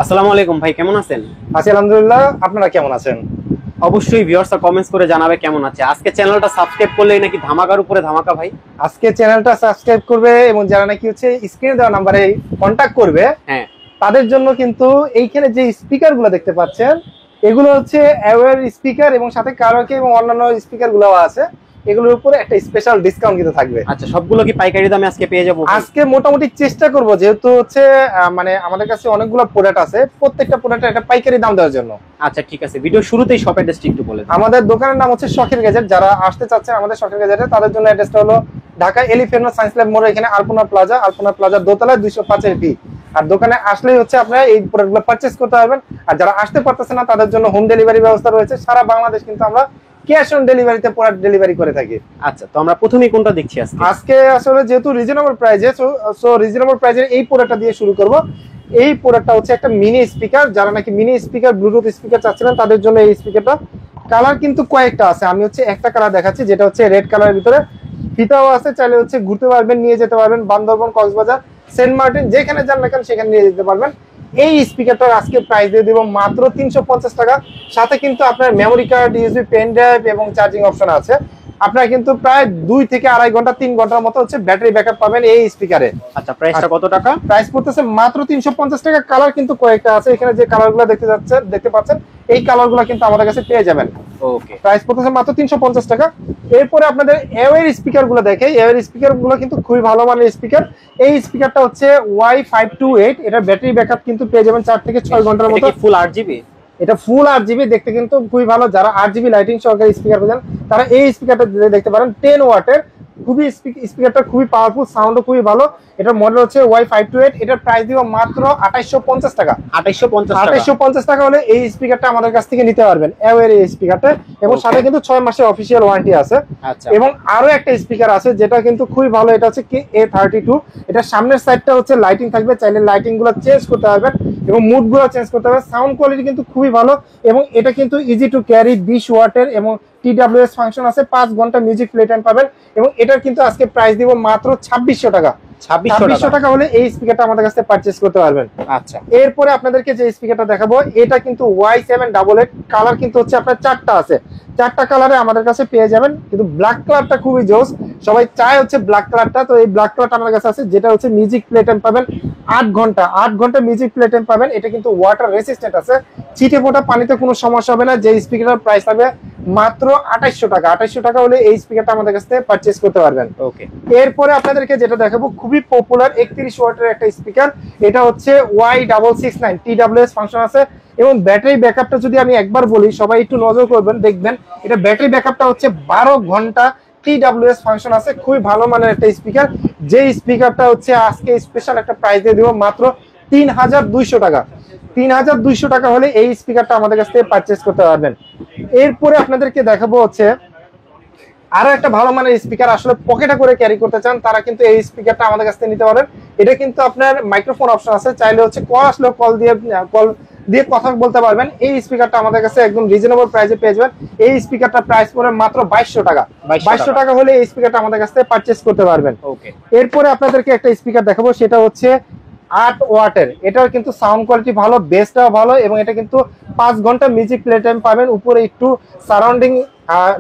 আসসালামু আলাইকুম ভাই, কেমন আছেন? আছি আলহামদুলিল্লাহ। আপনারা কেমন আছেন? অবশ্যই ভিউয়ার্সরা কমেন্টস করে জানাবে কেমন আছে। আজকে চ্যানেলটা সাবস্ক্রাইব করলেই নাকি ধামাকার উপরে ধামাকা ভাই। আজকে চ্যানেলটা সাবস্ক্রাইব করবে এবং যারা নাকি হচ্ছে স্ক্রিনে দেওয়া নাম্বারে কন্ট্যাক্ট করবে, হ্যাঁ, তাদের জন্য কিন্তু এইখানে যে স্পিকারগুলো দেখতে পাচ্ছেন এগুলো হচ্ছে অ্যাওয়ার স্পিকার এবং সাথে কারাওকে এবং অন্যান্য স্পিকারগুলো আছে। এগুলোর উপরে একটা স্পেশাল ডিসকাউন্ট কিন্তু থাকবে। আচ্ছা, সবগুলো কি পাইকারি দামে আজকে পেয়ে যাবো? আজকে মোটামুটি চেষ্টা করব, যেহেতু হচ্ছে মানে আমাদের কাছে অনেকগুলো প্রোডাক্ট আছে, প্রত্যেকটা প্রোডাক্টের একটা পাইকারি দাম দেওয়ার জন্য। আচ্ছা ঠিক আছে, ভিডিও শুরুতেই শপ অ্যাড্রেসটি একটু বলে দিন। আমাদের দোকানের নাম হচ্ছে শখের গ্যাজেট। যারা আসতে চাচ্ছেন আমাদের শখের গ্যাজেটে, তাদের জন্য অ্যাড্রেসটা হলো ঢাকা এলিফ্যান্ট সায়েন্স ল্যাব মোড়, এখানে আলপনা প্লাজার দোতলায় 205 এর বি। আর দোকানে আসলেই হচ্ছে আপনারা এই প্রোডাক্টগুলো পারচেজ করতে পারবেন। আর যারা আসতে পারতেছেন না তাদের জন্য হোম ডেলিভারি ব্যবস্থা রয়েছে। সারা বাংলাদেশ কিন্তু আমরা ক্যাশ অন ডেলিভারিতে প্রোডাক্ট ডেলিভারি করে থাকি। আচ্ছা, তো আমরা প্রথমেই কোনটা দেখছি আজকে? আজকে আসলে যেহেতু রিজনেবল প্রাইজে, সো রিজনেবল প্রাইজের এই প্রোডাক্টটা দিয়ে শুরু করব। এই প্রোডাক্টটা হচ্ছে একটা মিনি স্পিকার। যারা নাকি মিনি স্পিকার, ব্লুটুথ স্পিকার চাচ্ছিলেন তাদের জন্য এই স্পিকারটা। কালার কিন্তু কয়েকটা আছে, আমি হচ্ছে একটা কালার দেখাচ্ছি, যেটা হচ্ছে রেড কালারের ভিতরে। ফিতাও আছে, চাইলে হচ্ছে ঘুরতে পারবেন, নিয়ে যেতে পারবেন বান্দরবন, কক্সবাজার, সেন্ট মার্টিন, যেখানে যান না কেন সেখানে নিয়ে যেতে পারবেন। এই স্পিকারটার আজকে প্রাইস দিয়ে দিব মাত্র 350 টাকা। সাথে কিন্তু আপনার memory card, USB pen drive এবং চার্জিং অপশন আছে। আপনারা কিন্তু প্রায় 2 থেকে আড়াই ঘন্টা 3 ঘন্টার মতো হচ্ছে ব্যাটারি ব্যাকআপ পাবেন এই স্পিকারে। আচ্ছা, প্রাইসটা কত টাকা? প্রাইস পড়তেছে মাত্র 350 টাকা। কালার কিন্তু কয়েকটা আছে, এখানে যে কালারগুলো দেখতে পাচ্ছেন এই কালারগুলো কিন্তু আমাদের কাছে পেয়ে যাবেন। ওকে, প্রাইস পড়তেছে মাত্র 350 টাকা। এরপরে আপনাদের এওয়ার স্পিকারগুলো দেখে, এওয়ার স্পিকারগুলো কিন্তু খুবই ভালো মানের স্পিকার। এই স্পিকারটা হচ্ছে Y528, এটা ব্যাটারি ব্যাকআপ কিন্তু পেয়ে যাবেন 4 থেকে 6 ঘন্টার মতো। ফুল 8GB? এটা ফুল 8GB, দেখতে কিন্তু খুবই ভালো। যারা 8GB লাইটিং সহকারে স্পিকার পেয়েছেন তারা এই স্পিকারটা দেখতে পারেন। 10 ওয়াটের খুবই স্পিকারটা খুবই পাওয়ারফুল, সাউন্ডও খুবই ভালো। এটার মডেল হচ্ছে Y528। এটার প্রাইস দিব মাত্র 2850 টাকা। 2850 টাকা হলে এই স্পিকারটা আমাদের কাছ থেকে নিতে পারবেন, এওয়ার এই স্পিকারটা। এবং সাথে কিন্তু 6 মাসের অফিসিয়াল ওয়ারেন্টি আছে। আচ্ছা, এবং আরো একটা স্পিকার আছে যেটা কিন্তু খুবই ভালো, এটা হচ্ছে KA32। এটা সামনের সাইডটা হচ্ছে লাইটিং থাকবে, চাইলে লাইটিং গুলো চেঞ্জ করতে পারবেন এবং মুড গুলো চেঞ্জ করতে পারবেন। সাউন্ড কোয়ালিটি কিন্তু খুবই ভালো এবং এটা কিন্তু ইজি টু ক্যারি, 20 ওয়াটের এবং TWS ফাংশন আছে। 5 ঘন্টা মিউজিক প্লে টাইম পাবেন। এবং এটার কিন্তু আজকে প্রাইস দিব মাত্র 2600 টাকা। 2600 টাকা হলে এই স্পিকারটা আমাদের কাছে পারচেজ করতে পারবেন। আচ্ছা, এরপরে আপনাদেরকে যে স্পিকারটা দেখাবো এটা কিন্তু Y788। কালার কিন্তু হচ্ছে আপনার 4টা আছে, 4টা কালারে আমাদের কাছে পেয়ে যাবেন। কিন্তু ব্ল্যাক কালারটা খুবই জোস, সবাই চায় হচ্ছে ব্ল্যাক কালারটা। তো এই ব্ল্যাক কালারটা আমাদের কাছে আছে, যেটা হচ্ছে মিউজিক প্লে টাইম পাবেন 8 ঘন্টা মিউজিক প্লে টাইম পাবেন। এটা কিন্তু ওয়াটার রেসিস্ট্যান্ট আছে, ছিটে ফোটা পানিতে কোনো সমস্যা হবে না। যে স্পিকারের প্রাইস থাকবে মাত্র 2800 টাকা। 2800 টাকা হলে এই স্পিকারটা আমাদের কাছ থেকে পারচেজ করতে পারবেন। ওকে, এরপরে আপনাদেরকে যেটা দেখাবো খুবই পপুলার 31 ওয়াটের একটা স্পিকার। এটা হচ্ছে Y669, TWS ফাংশন আছে। এবং ব্যাটারি ব্যাকআপটা যদি আমি একবার বলি, সবাই একটু নজর করবেন, দেখবেন এটা ব্যাটারি ব্যাকআপটা হচ্ছে 12 ঘন্টা। TWS ফাংশন আছে, খুবই ভালো মানের একটা স্পিকার। যে স্পিকারটা হচ্ছে আজকে স্পেশাল একটা প্রাইস দিয়ে দিব মাত্র 3200 টাকা। 3200 টাকা হলে এই স্পিকারটা আমাদের কাছ থেকে পারচেজ করতে পারবেন। এরপরে আপনাদেরকে দেখাবো হচ্ছে আরো একটা ভালো মানের স্পিকার। আসলে পকেটে করে ক্যারি করতে চান তারা কিন্তু এই স্পিকারটা আমাদের কাছ থেকে নিতে পারেন। এটা কিন্তু আপনার মাইক্রোফোন অপশন আছে, চাইলে হচ্ছে কল আসলে কল দিয়ে কথা বলতে পারবেন। এই স্পিকারটা আমাদের কাছে একদম রিজনেবল প্রাইসে পেয়ে যাবেন। এই স্পিকারটা প্রাইস পড়ে মাত্র 2200 টাকা। 2200 টাকা হলে এই স্পিকারটা আমাদের কাছ থেকে পারচেজ করতে পারবেন। ওকে, এরপরে আপনাদেরকে একটা স্পিকার দেখাবো, সেটা হচ্ছে 8 ওয়াটের। এটার কিন্তু সাউন্ড কোয়ালিটি ভালো, বেসটাও ভালো এবং এটা কিন্তু 5 ঘন্টা মিউজিক প্লে টাইম পাবেন। উপরে একটু সারাউন্ডিং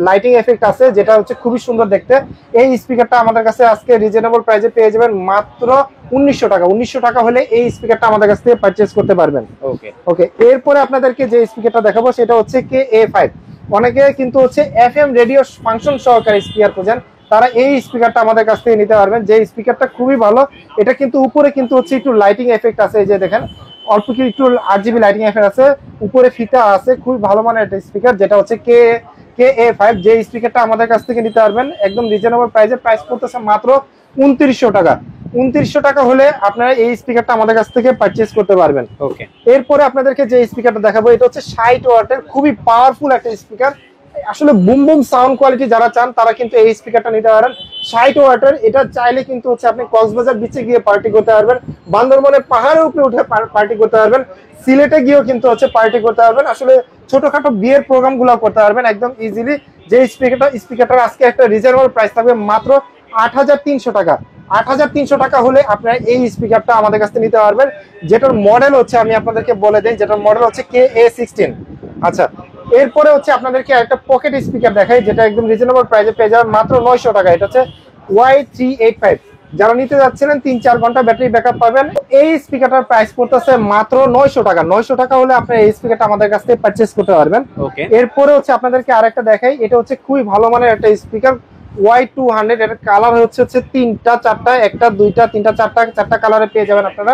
লাইটিং এফেক্ট আছে, যেটা হচ্ছে খুবই সুন্দর দেখতে। এই স্পিকারটা আমাদের কাছে আজকে রিজনেবল প্রাইসে পেয়ে যাবেন মাত্র 1900 টাকা। 1900 টাকা হলে এই স্পিকারটা আমাদের কাছ থেকে পারচেজ করতে পারবেন। ওকে, ওকে, এরপরে আপনাদেরকে যে স্পিকারটা দেখাবো সেটা হচ্ছে KA5। অনেকে কিন্তু হচ্ছে FM রেডিও ফাংশন সহকারে স্পিকার খোঁজেন, তারা এই স্পিকারটা আমাদের কাছ থেকে নিতে পারবেন। যে স্পিকারটা খুবই ভালো। এটা কিন্তু উপরে কিন্তু হচ্ছে একটু লাইটিং এফেক্ট আছে, এই যে দেখেন অল্প কি একটু 8GB লাইটিং এফেক্ট আছে, উপরে ফিতা আছে। খুবই ভালো মানের একটা স্পিকার, যেটা হচ্ছে KA5। যে স্পিকারটা আমাদের কাছ থেকে নিতে পারবেন একদম রিজনেবল প্রাইসে। প্রাইস পড়তেছে মাত্র 2900 টাকা। 2900 টাকা হলে আপনারা এই স্পিকারটা আমাদের কাছ থেকে পারচেজ করতে পারবেন। ওকে, এরপরে আপনাদেরকে যে স্পিকারটা দেখাবো এটা হচ্ছে 60 ওয়াটের, খুবই পাওয়ারফুল একটা স্পিকার। আসলে বুম বুম সাউন্ড কোয়ালিটি যারা চান তারা কিন্তু এই স্পিকারটা নিতে পারেন। 60 ওয়াটের এটা চাইলে কিন্তু হচ্ছে আপনি কক্সবাজার বিচে গিয়ে পার্টি করতে পারবেন, বান্দরবনের পাহাড়ের উপরে উঠে পার্টি করতে পারবেন, সিলেটে গিয়েও কিন্তু হচ্ছে পার্টি করতে পারবেন। আসলে ছোটখাটো বিয়ের প্রোগ্রাম গুলো করতে পারবেন একদম ইজিলি। যে স্পিকারটা আজকে একটা রিজনেবল প্রাইস থাকবে মাত্র 8300 টাকা। 8,300 টাকা হলে আপনারা এই স্পিকারটা আমাদের কাছ থেকে নিতে পারবেন, যেটার মডেল হচ্ছে আমি আপনাদেরকে বলে দিই, যেটার মডেল হচ্ছে KA16। আচ্ছা, এরপরে হচ্ছে আপনাদেরকে একটা পকেট স্পিকার দেখাই, যেটা একদম রিজনেবল প্রাইসে পেয়ে যাবেন মাত্র 900 টাকা। এটা হচ্ছে Y385। যারা নিতে যাচ্ছিলেন 3-4 ঘন্টা ব্যাটারি ব্যাকআপ পাবেন। এই স্পিকারটার প্রাইস পড়তেছে মাত্র 900 টাকা। 900 টাকা হলে আপনারা এই স্পিকারটা আমাদের কাছ থেকে পারচেজ করতে পারবেন। এরপরে হচ্ছে আপনাদেরকে আরেকটা দেখাই, এটা হচ্ছে খুবই ভালো মানের একটা স্পিকার Y200। এর কালার হচ্ছে 3টা 4টা, 1টা 2টা 3টা 4টা কালারে পেয়ে যাবেন আপনারা।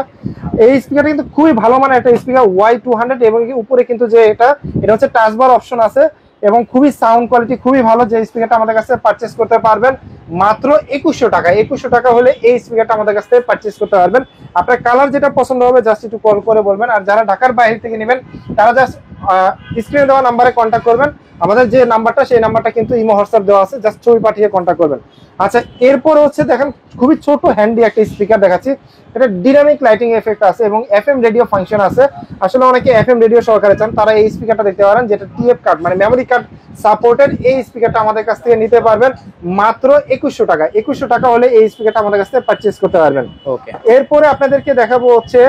এই স্পিকারটা কিন্তু খুবই ভালো মানের একটা স্পিকার Y200, এবং উপরে কিন্তু যে এটা হচ্ছে টাচ বার অপশন আছে, এবং খুবই সাউন্ড কোয়ালিটি খুবই ভালো। যে স্পিকারটা আমাদের কাছে পারচেজ করতে পারবেন মাত্র 2100 টাকা। 2100 টাকা হলে এই স্পিকারটা আমাদের কাছ থেকে পারচেজ করতে পারবেন। আপনার কালার যেটা পছন্দ হবে জাস্ট একটু কল করে বলবেন। আর যারা ঢাকার বাইরে থেকে নেবেন তারা জাস্ট স্ক্রিনে দেওয়া নাম্বারে কন্ট্যাক্ট করবেন। আমাদের যে নাম্বারটা, সেই নাম্বারটা কিন্তু ইমো হোয়াটসঅ্যাপ দেওয়া আছে, জাস্ট ছবি পাঠিয়ে কন্ট্যাক্ট করবেন। আচ্ছা, এরপর হচ্ছে দেখেন খুবই ছোট হ্যান্ডি একটা স্পিকার দেখাচ্ছি। এটা ডিনামিক লাইটিং এফেক্ট আছে এবং FM রেডিও ফাংশন আছে। আসলে অনেকে FM রেডিও সহকারে চান, তারা এই স্পিকারটা দেখতে পারেন, যেটা TF কার্ড মানে মেমোরি কার্ড সাপোর্টেড। এই স্পিকারটা আমাদের কাছ থেকে নিতে পারবেন মাত্র 2100 টাকা। 2100 টাকা হলে এই স্পিকারটা আমাদের কাছ থেকে পারচেজ করতে পারবেন। ওকে, এরপরে আপনাদেরকে দেখাবো হচ্ছে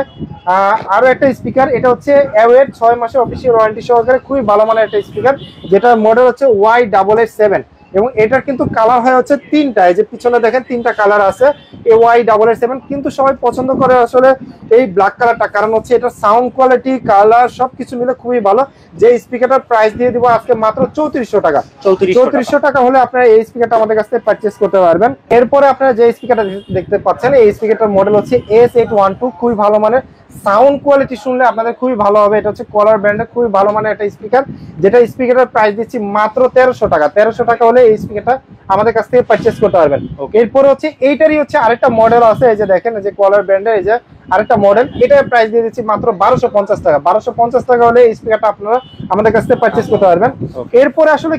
আরো একটা স্পিকার। এটা হচ্ছে অ্যাওয়ের 6 মাসের অফিসিয়াল ওয়ারেন্টি সহকারে খুবই ভালো মানের একটা স্পিকার, যেটার মডেল হচ্ছে Y887। এবং এটার কিন্তু কালার হয় হচ্ছে 3টা। এই যে পিছনে দেখেন 3টা কালার আছে এই Y887, কিন্তু সবাই পছন্দ করে আসলে এই ব্ল্যাক কালারটা, কারণ হচ্ছে এটা সাউন্ড কোয়ালিটি, কালার সবকিছু মিলে খুবই ভালো। যে স্পিকারটার প্রাইস দিয়ে দিব আজকে মাত্র 3400 টাকা। 3400 টাকা হলে আপনারা এই স্পিকারটা আমাদের কাছ থেকে পারচেজ করতে পারবেন। এরপরে আপনারা যে স্পিকারটা দেখতে পাচ্ছেন, এই স্পিকারটার মডেল হচ্ছে S812। খুবই ভালো মানের, সাউন্ড কোয়ালিটি শুনলে আপনাদের খুবই ভালো হবে। এটা হচ্ছে কলার ব্র্যান্ডের খুবই ভালো মানের একটা স্পিকার, যেটা স্পিকারের প্রাইস দিচ্ছি মাত্র 1300 টাকা। 1300 টাকা হলে এই স্পিকারটা আমাদের কাছ থেকে পারচেজ করতে পারবেন। এরপর হচ্ছে এইটারই হচ্ছে আরেকটা মডেল আছে, এই যে দেখেন, এই যে কলার ব্র্যান্ডের এই যে আরেকটা মডেল, এটার প্রাইস দিয়ে দিচ্ছি মাত্র 1250 টাকা। 1250 টাকা হলে এই স্পিকারটা আপনারা আমাদের কাছ থেকে পারচেজ করতে পারবেন। এরপরে আসলে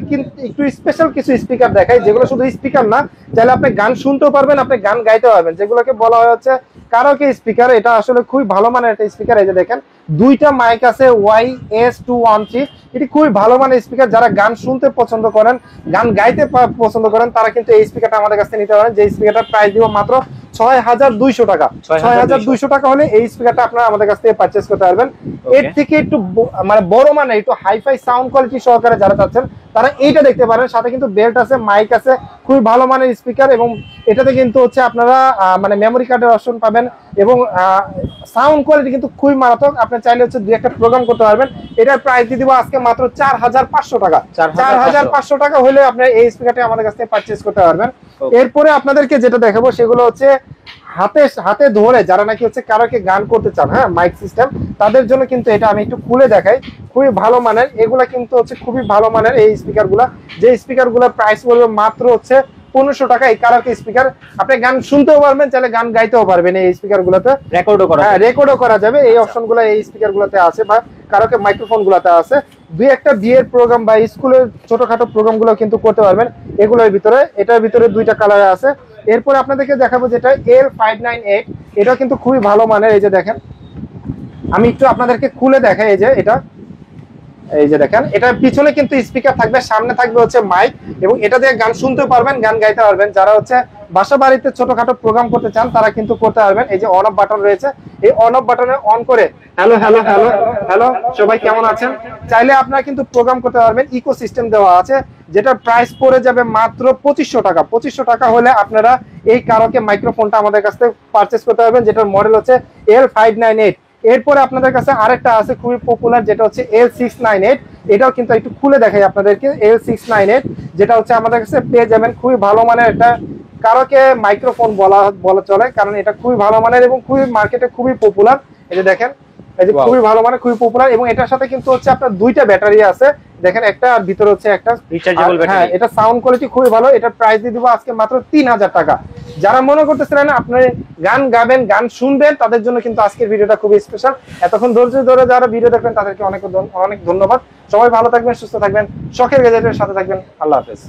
একটু স্পেশাল কিছু স্পিকার দেখাই, যেগুলো শুধু স্পিকার না, চাইলে আপনি গান শুনতেও পারবেন, আপনি গান গাইতে পারবেন, যেগুলোকে বলা হয় হচ্ছে কারাওকে স্পিকার। এটা আসলে খুবই ভালো মানের একটা স্পিকার। এই যে দেখেন 2টা মাইক আছে YS213। এটি খুবই ভালো মানের স্পিকার। যারা গান শুনতে পছন্দ করেন, গান গাইতে পছন্দ করেন, তারা কিন্তু এই স্পিকারটা আমাদের কাছ থেকে নিতে পারেন। যে স্পিকারটার প্রাইস দিব মাত্র 6200 টাকা। 6200 টাকা হলে এই স্পিকারটা আপনারা আমাদের কাছ থেকে পারচেজ করতে পারবেন। এর থেকে একটু মানে বড় মানের, একটু হাইফাই সাউন্ড কোয়ালিটি সহকারে যারা চাচ্ছেন, তারা এইটা দেখতে পারেন। সাথে কিন্তু বেল্ট আছে, মাইক আছে, খুবই ভালো মানের স্পিকার। এবং এটাতে কিন্তু হচ্ছে আপনারা মানে মেমোরি কার্ডের অপশন পাবেন, এবং সাউন্ড কোয়ালিটি কিন্তু খুবই মারাত্মক। আপনি চাইলে হচ্ছে 2-1টা প্রোগ্রাম করতে পারবেন। এটার প্রাইস দিয়ে দিব আজকে মাত্র 4500 টাকা। 4500 টাকা হলে আপনি এই স্পিকারটা আমাদের কাছ থেকে পারচেজ করতে পারবেন। এরপরে আপনাদেরকে যেটা দেখাবো সেগুলো হচ্ছে হাতে ধরে যারা নাকি হচ্ছে কারাওকে গান করতে চান, হ্যাঁ, মাইক সিস্টেম, তাদের জন্য কিন্তু এটা আমি একটু খুলে দেখাই। খুবই ভালো মানের, এগুলা কিন্তু হচ্ছে খুবই ভালো মানের এই স্পিকার গুলা। যে স্পিকার গুলা প্রাইস বলবো মাত্র হচ্ছে 1500 টাকা। এই কারাওকে স্পিকার, আপনি গান শুনতেও পারবেন, চাইলে গান গাইতেও পারবেন। এই স্পিকার গুলাতে রেকর্ডও করা যাবে। এই অপশন গুলা এই স্পিকার গুলাতে আছে, বা কারাওকে মাইক্রোফোন গুলাতে আছে। 2-1টা বিয়ের প্রোগ্রাম বা স্কুলের ছোটখাটো প্রোগ্রাম গুলো কিন্তু করতে পারবেন এগুলোর ভিতরে। এটার ভিতরে 2টা কালার আছে। এরপর আপনাদেরকে দেখাবো যেটা L598। এটা কিন্তু খুবই ভালো মানের। এই যে দেখেন, আমি একটু আপনাদেরকে খুলে দেখাই। এই যে এটা, এই যে দেখেন, এটার পিছনে কিন্তু স্পিকার থাকবে, সামনে থাকবে হচ্ছে মাইক, এবং এটা দিয়ে গান শুনতে পারবেন, গান গাইতে পারবেন। যারা হচ্ছে বাসা বাড়িতে ছোটখাটো প্রোগ্রাম করতে চান, তারা কিন্তু করতে পারবেন। এই যে অন অফ বাটন রয়েছে, এই অন অফ বাটনে অন করে হ্যালো হ্যালো হ্যালো হ্যালো সবাই কেমন আছেন, চাইলে আপনারা কিন্তু প্রোগ্রাম করতে পারবেন। ইকো সিস্টেম দেওয়া আছে, যেটা প্রাইস পড়ে যাবে মাত্র 2500 টাকা। 2500 টাকা হলে আপনারা এই কারাওকে মাইক্রোফোনটা আমাদের কাছ থেকে পারচেজ করতে পারবেন, যেটার মডেল হচ্ছে L598। এরপরে আপনাদের কাছে আরেকটা আছে খুবই পপুলার, যেটা হচ্ছে L698। এটাও কিন্তু একটু খুলে দেখাই আপনাদেরকে। L698 যেটা হচ্ছে আমাদের কাছে পেয়ে যাবেন। খুবই ভালো মানের একটা কারাওকে মাইক্রোফোন বলা চলে, কারণ এটা খুবই ভালো মানের এবং খুবই মার্কেটে খুবই পপুলার। এই যে দেখেন, এই যে খুবই ভালো মানের, খুবই পপুলার। এবং এটার সাথে কিন্তু হচ্ছে আপনার 2টা ব্যাটারি আছে, দেখেন, একটা আর ভিতরে হচ্ছে একটা রিচার্জেবল ব্যাটারি। হ্যাঁ, এটা সাউন্ড কোয়ালিটি খুবই ভালো। এটার প্রাইস দিয়ে দিব আজকে মাত্র 3000 টাকা। যারা মনে করতেছিলেন আপনি গান গাবেন, গান শুনবেন, তাদের জন্য কিন্তু আজকের ভিডিওটা খুবই স্পেশাল। এতক্ষণ ধৈর্য ধরে যারা ভিডিও দেখবেন তাদেরকে অনেক অনেক ধন্যবাদ। সবাই ভালো থাকবেন, সুস্থ থাকবেন, শখের গ্যাজেটের সাথে থাকবেন। আল্লাহ হাফেজ।